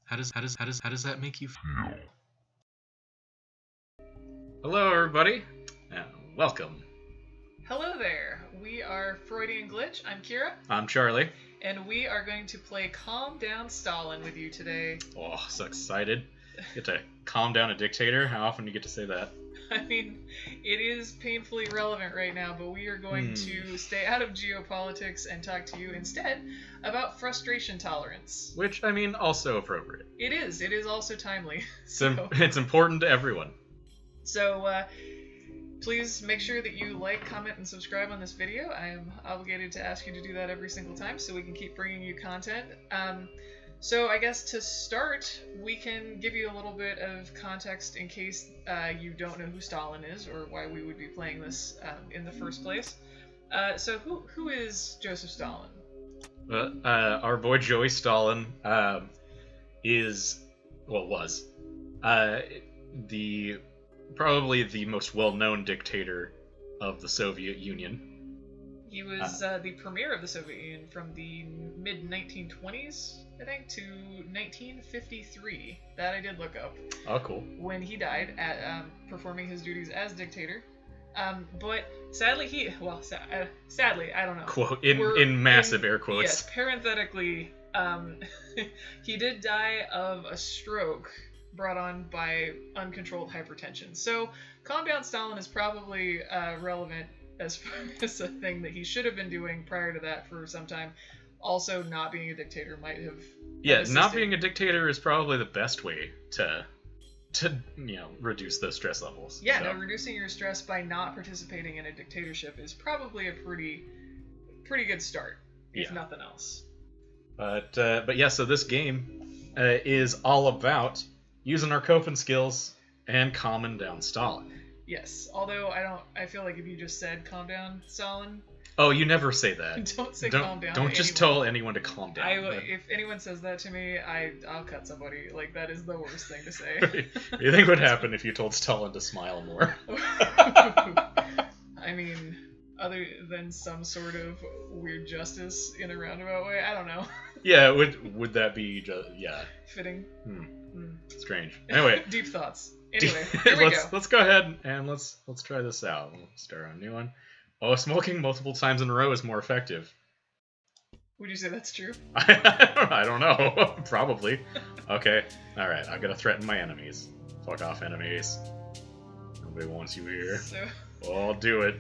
How does that make you feel? Hello, everybody, and welcome. Hello there. We are Freudian Glitch. I'm Kira, I'm Charlie. and we are going to play Calm Down Stalin with you today. Oh, so excited! Get to calm down a dictator. How often do you get to say that? I mean, it is painfully relevant right now, but we are going to stay out of geopolitics and talk to you instead about frustration tolerance. Which, I mean, also appropriate. It is. It is also timely. It's important to everyone. So, please make sure that you like, comment, and subscribe on this video. I am obligated to ask you to do that every single time so we can keep bringing you content. So I guess to start, we can give you a little bit of context in case you don't know who Stalin is or why we would be playing this in the first place. So who is Joseph Stalin? Our boy Joey Stalin was probably the most well-known dictator of the Soviet Union. He was the premier of the Soviet Union from the mid-1920s, I think, to 1953. That I did look up. Oh, cool. When he died at performing his duties as dictator. But sadly, sadly, I don't know. Quote in massive air quotes. Yes, parenthetically, he did die of a stroke brought on by uncontrolled hypertension. So, Calm Down Stalin is probably relevant as far as a thing that he should have been doing prior to that for some time. Also, not being a dictator might have. Yeah, not being a dictator is probably the best way to reduce those stress levels. Yeah, no, reducing your stress by not participating in a dictatorship is probably a pretty good start, if nothing else. But yeah, so this game is all about using our coping skills and calming down Stalin. Yes, although I feel like if you just said calm down Stalin. Oh, you never say that. Don't say calm down. Don't just tell anyone to calm down. If anyone says that to me, I'll cut somebody. Like, that is the worst thing to say. What do you think would happen if you told Stalin to smile more? I mean, other than some sort of weird justice in a roundabout way, I don't know. Yeah, would that be fitting? Strange. Anyway, deep thoughts. Anyway, here we go. Let's go ahead and let's try this out. We'll start on a new one. Oh, smoking multiple times in a row is more effective. Would you say that's true? I don't know. Probably. Okay. All right. I've got to threaten my enemies. Fuck off, enemies. Nobody wants you here. I'll do it.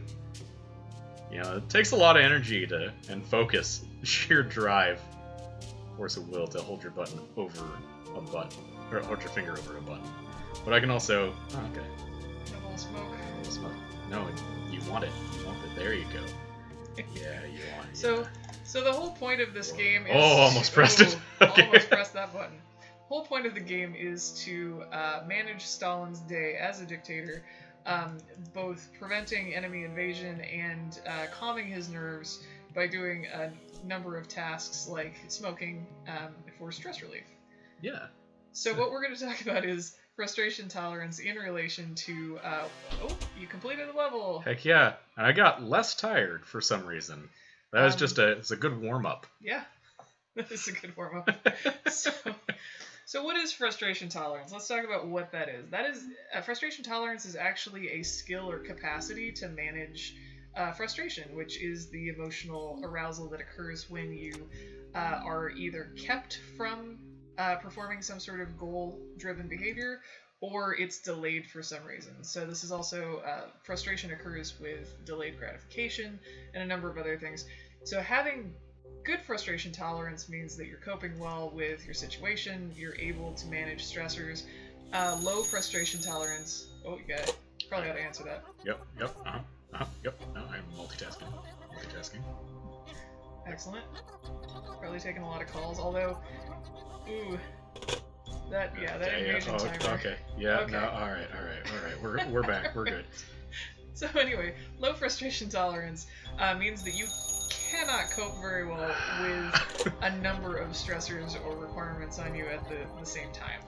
You know, it takes a lot of energy and focus, sheer drive, force of will to hold your button over a button, or hold your finger over a button. But I can also. Oh, okay. A little smoke. A little smoke. No, you want it. You want it. There you go. Yeah, you want it. So the whole point of this game is. Oh, almost pressed it. Okay. Almost pressed that button. The whole point of the game is to manage Stalin's day as a dictator, both preventing enemy invasion and calming his nerves by doing a number of tasks like smoking for stress relief. Yeah. So what we're going to talk about is frustration tolerance in relation to, you completed the level. Heck yeah. I got less tired for some reason. That was it's a good warm-up. Yeah, that is a good warm-up. So what is frustration tolerance? Let's talk about what that is. Frustration tolerance is actually a skill or capacity to manage frustration, which is the emotional arousal that occurs when you are either kept from performing some sort of goal-driven behavior, or it's delayed for some reason. So this is also, frustration occurs with delayed gratification and a number of other things. So having good frustration tolerance means that you're coping well with your situation, you're able to manage stressors. Low frustration tolerance, probably ought to answer that. Yep, yep, yep, no, I'm multitasking. Excellent. Probably taking a lot of calls, although, that invasion timer. Okay, yeah, okay. No, all right, we're back, we're good. So anyway, low frustration tolerance means that you cannot cope very well with a number of stressors or requirements on you at the same time.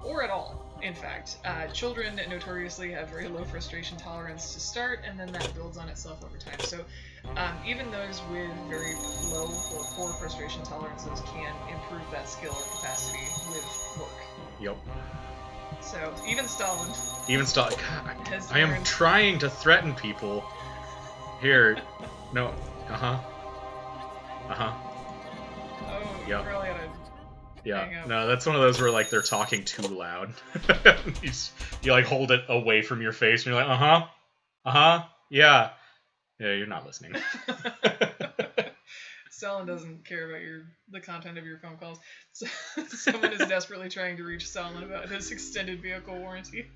or at all. In fact, children notoriously have very low frustration tolerance to start, and then that builds on itself over time. So even those with very low or poor frustration tolerances can improve that skill or capacity with work. Yep. So even Stalin. Even Stalin. God, I am trying to threaten people. Here. No. Uh-huh. Uh-huh. Oh, yep. You really gotta... Yeah, no, that's one of those where like they're talking too loud. you like hold it away from your face, and you're like, yeah, you're not listening. Stalin doesn't care about the content of your phone calls. So, someone is desperately trying to reach Stalin about his extended vehicle warranty.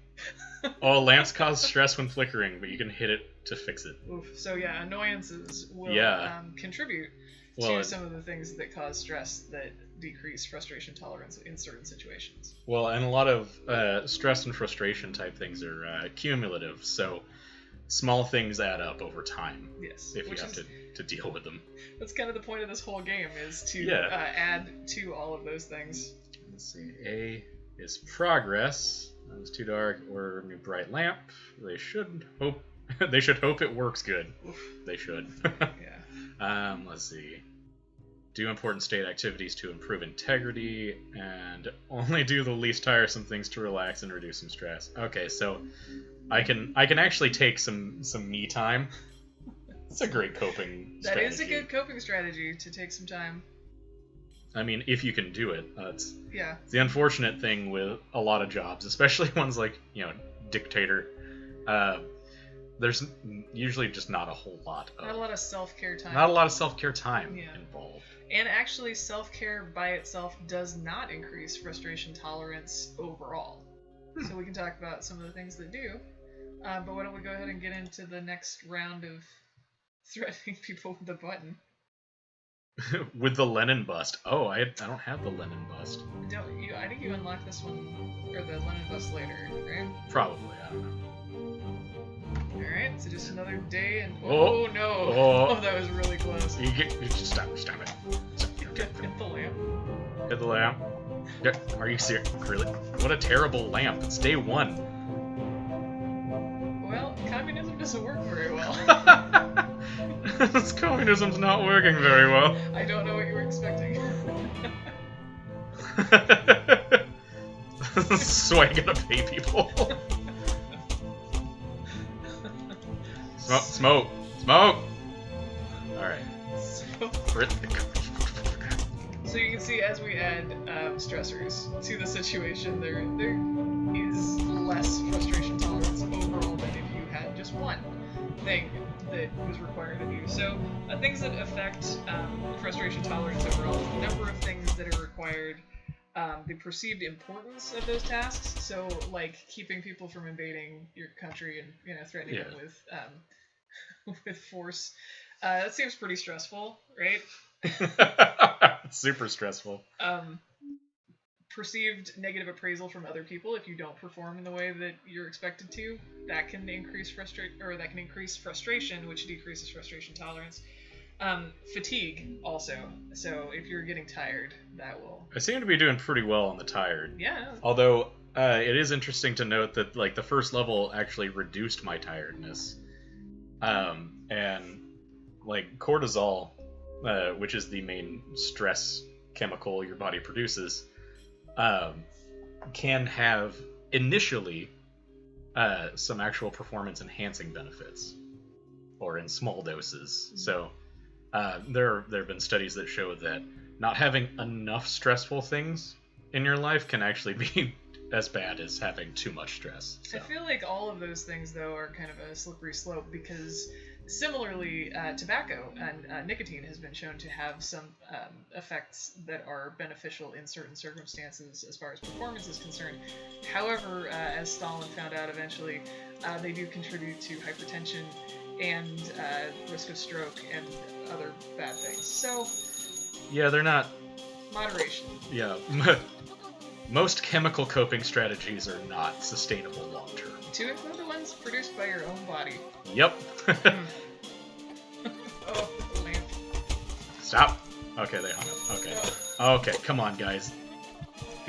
Oh, lamps cause stress when flickering, but you can hit it to fix it. Oof. So yeah, annoyances will contribute to some of the things that cause stress that decrease frustration tolerance in certain situations. Well, and a lot of stress and frustration type things are cumulative, so small things add up over time. Yes. If you have to deal with them. That's kind of the point of this whole game, is to add to all of those things. Let's see. A is progress. That was too dark. Or new bright lamp. They should hope it works good. Oof. They should. Yeah. Let's see. Do important state activities to improve integrity, and only do the least tiresome things to relax and reduce some stress. Okay, so I can actually take some me time. It's a great coping strategy. That is a good coping strategy, to take some time. I mean, if you can do it. It's the unfortunate thing with a lot of jobs, especially ones like, dictator. There's usually just not a whole lot of... Not a lot of self-care time. Not a lot of self-care time involved. And actually, self-care by itself does not increase frustration tolerance overall. So we can talk about some of the things that do. But why don't we go ahead and get into the next round of threatening people with the button. With the Lenin bust. Oh, I don't have the Lenin bust. I think you unlock this one, or the Lenin bust later, right? Probably, I don't know. Alright, so just another day and... Oh no! Oh, that was really close. You stop it. Hit the lamp. Hit the lamp. Are you serious? Really? What a terrible lamp. It's day one. Well, communism doesn't work very well. This communism's not working very well. I don't know what you were expecting. So I gotta pay people. Smoke. Alright. So you can see, as we add stressors to the situation, there is less frustration tolerance overall than if you had just one thing that was required of you. So things that affect frustration tolerance overall, the number of things that are required, the perceived importance of those tasks. So like keeping people from invading your country and threatening them with force. That seems pretty stressful, right? Super stressful. Perceived negative appraisal from other people if you don't perform in the way that you're expected to. That can increase frustration, which decreases frustration tolerance. Fatigue also. So if you're getting tired, that will... I seem to be doing pretty well on the tired. Yeah. Although it is interesting to note that like the first level actually reduced my tiredness. And like cortisol, which is the main stress chemical your body produces, can have initially some actual performance enhancing benefits, or in small doses. So there have been studies that show that not having enough stressful things in your life can actually be as bad as having too much stress. So. I feel like all of those things, though, are kind of a slippery slope, because similarly, tobacco and nicotine has been shown to have some effects that are beneficial in certain circumstances as far as performance is concerned. However, as Stalin found out eventually, they do contribute to hypertension and risk of stroke and other bad things. So, yeah, they're not... Moderation. Yeah. Most chemical coping strategies are not sustainable long term. To include the ones produced by your own body. Yep. Oh, lamp. Stop. Okay, they hung up. Okay. Okay, come on, guys.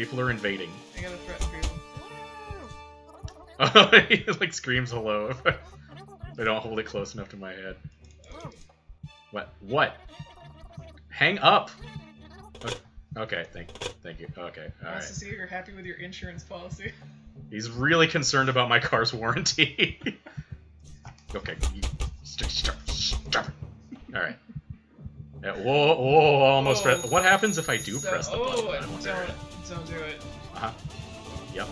People are invading. I gotta threaten people. Oh, he like screams hello if I don't hold it close enough to my head. What? What? Hang up! Okay, thank you. Okay, alright. Wants to see if you're happy with your insurance policy. He's really concerned about my car's warranty. Okay, stop it. Alright. Yeah, whoa, almost Whoa. What happens if I do press the button? I wonder. Don't do it. Uh-huh. Yep.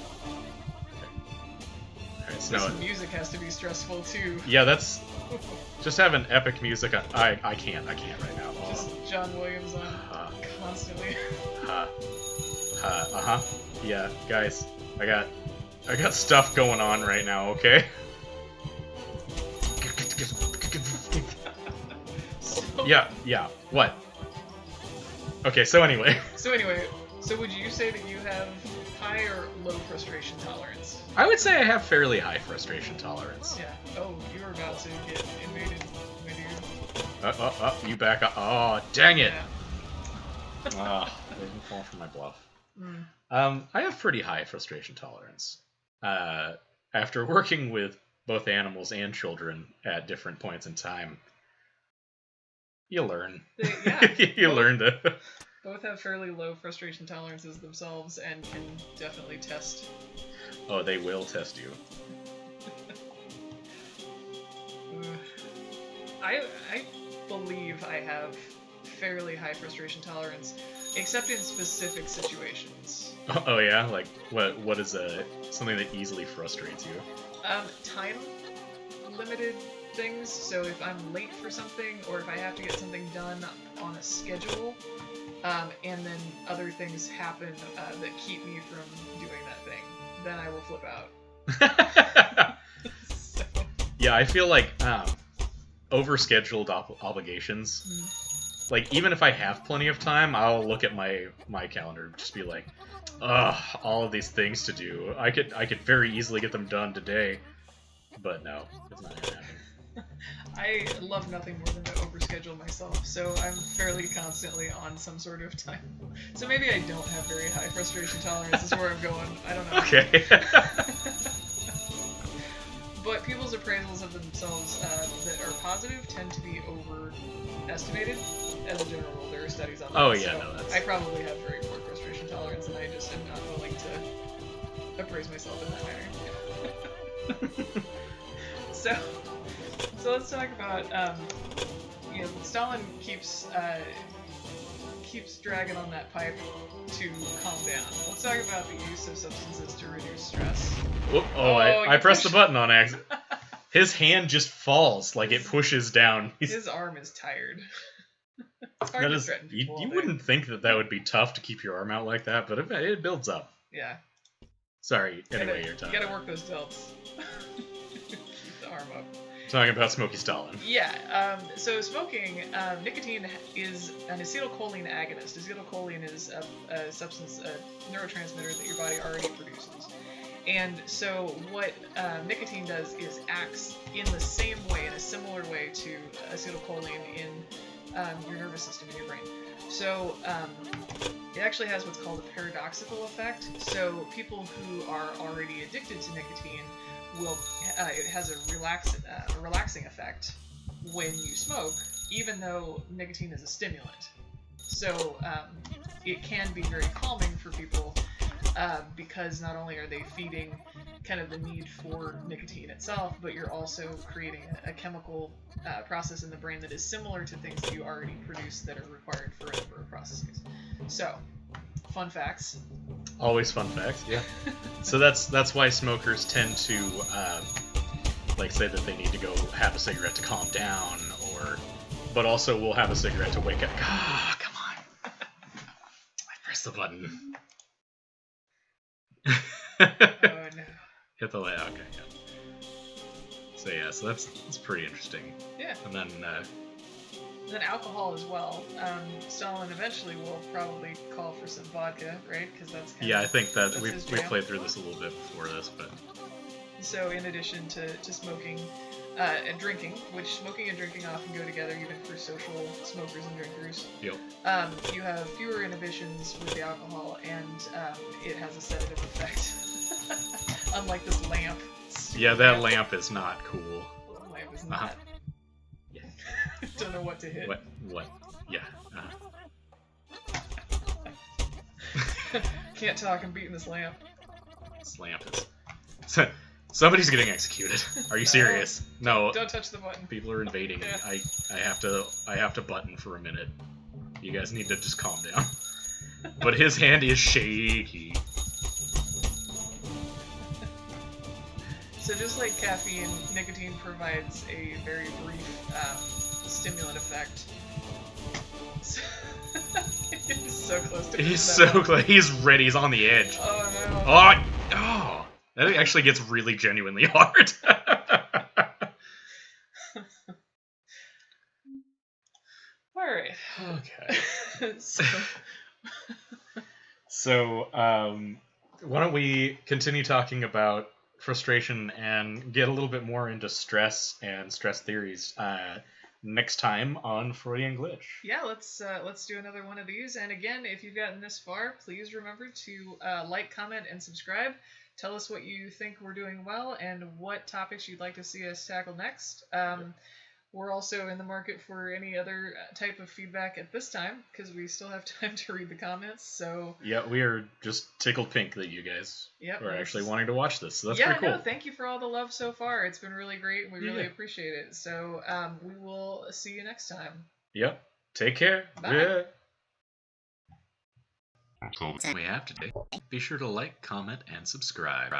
Alright, so This music has to be stressful too. yeah, that's... Just have an epic music on... I can't right now. Just John Williams on constantly. Uh-huh. Yeah, guys. I got stuff going on right now, okay? Yeah. What? Okay, so anyway. So would you say that you have high or low frustration tolerance? I would say I have fairly high frustration tolerance. Yeah. Oh, you were about to get invaded, my dude. You back up. Oh, dang it! Yeah. They didn't fall for my bluff. Mm. I have pretty high frustration tolerance. After working with both animals and children at different points in time, you learn. Yeah. You learn to... Both have fairly low frustration tolerances themselves and can definitely test. Oh, they will test you. I believe I have fairly high frustration tolerance, except in specific situations. Oh yeah? Like, what is something that easily frustrates you? Time limited things. So if I'm late for something, or if I have to get something done on a schedule, and then other things happen that keep me from doing that thing, then I will flip out. So. Yeah, I feel like overscheduled obligations. Like, even if I have plenty of time, I'll look at my calendar and just be like, ugh, all of these things to do. I could very easily get them done today, but no, it's not gonna happen. I love nothing more than to overschedule myself, so I'm fairly constantly on some sort of time. So maybe I don't have very high frustration tolerance is where I'm going. I don't know. Okay. But people's appraisals of themselves that are positive tend to be overestimated. As a general rule, there are studies on that. Oh yeah, so no, that's... I probably have very poor frustration tolerance, and I just am not willing to appraise myself in that manner. So let's talk about, Stalin keeps dragging on that pipe to calm down. Let's talk about the use of substances to reduce stress. I pressed the button on accident. His hand just falls, like it pushes down. His arm is tired. It's hard to threaten people. You wouldn't think that would be tough to keep your arm out like that, but it builds up. Yeah. Sorry, anyway, you're talking. You gotta work those delts. Keep the arm up. Talking about Smoky Stalin. Yeah, so smoking, nicotine is an acetylcholine agonist. Acetylcholine is a substance, a neurotransmitter that your body already produces. And so what nicotine does is acts in the same way, in a similar way to acetylcholine in your nervous system in your brain. So it actually has what's called a paradoxical effect. So people who are already addicted to nicotine it has a relaxing effect when you smoke, even though nicotine is a stimulant. So it can be very calming for people because not only are they feeding kind of the need for nicotine itself, but you're also creating a chemical process in the brain that is similar to things that you already produce that are required for a number of processes. So, fun facts. Always fun facts, yeah. So that's why smokers tend to say that they need to go have a cigarette to calm down, but also will have a cigarette to wake up. Ah, come on! I pressed the button. Oh no! Hit the light. Okay, yeah. So that's pretty interesting. Yeah. And then. Then alcohol as well. Stalin eventually will probably call for some vodka, right? Because that's kind I think that we jam. played through this a little bit before this, but So in addition to smoking and drinking, which smoking and drinking often go together even for social smokers and drinkers, Yep. you have fewer inhibitions with the alcohol, and it has a sedative effect. Unlike this lamp. Yeah, that lamp is not cool. The lamp is not. Yeah. Don't know what to hit. What? Yeah. Can't talk, I'm beating this lamp. This lamp is... Somebody's getting executed. Are you serious? No. Don't touch the button. People are invading. Yeah. I have to button for a minute. You guys need to just calm down. But his hand is shaky. So just like caffeine, nicotine provides a very brief stimulant effect. He's so close to He's so close. He's ready. He's on the edge. Oh no. Oh! That actually gets really genuinely hard. Alright. Okay. So, why don't we continue talking about frustration and get a little bit more into stress and stress theories next time on Freudian Glitch. Yeah, let's do another one of these. And again, if you've gotten this far, please remember to like, comment, and subscribe. Tell us what you think we're doing well and what topics you'd like to see us tackle next. We're also in the market for any other type of feedback at this time, because we still have time to read the comments. So yeah, we are just tickled pink that you guys are actually wanting to watch this. So that's pretty cool. No, thank you for all the love so far. It's been really great, and we really appreciate it. So we will see you next time. Yep. Take care. Bye. Yeah. We have today. Be sure to like, comment, and subscribe.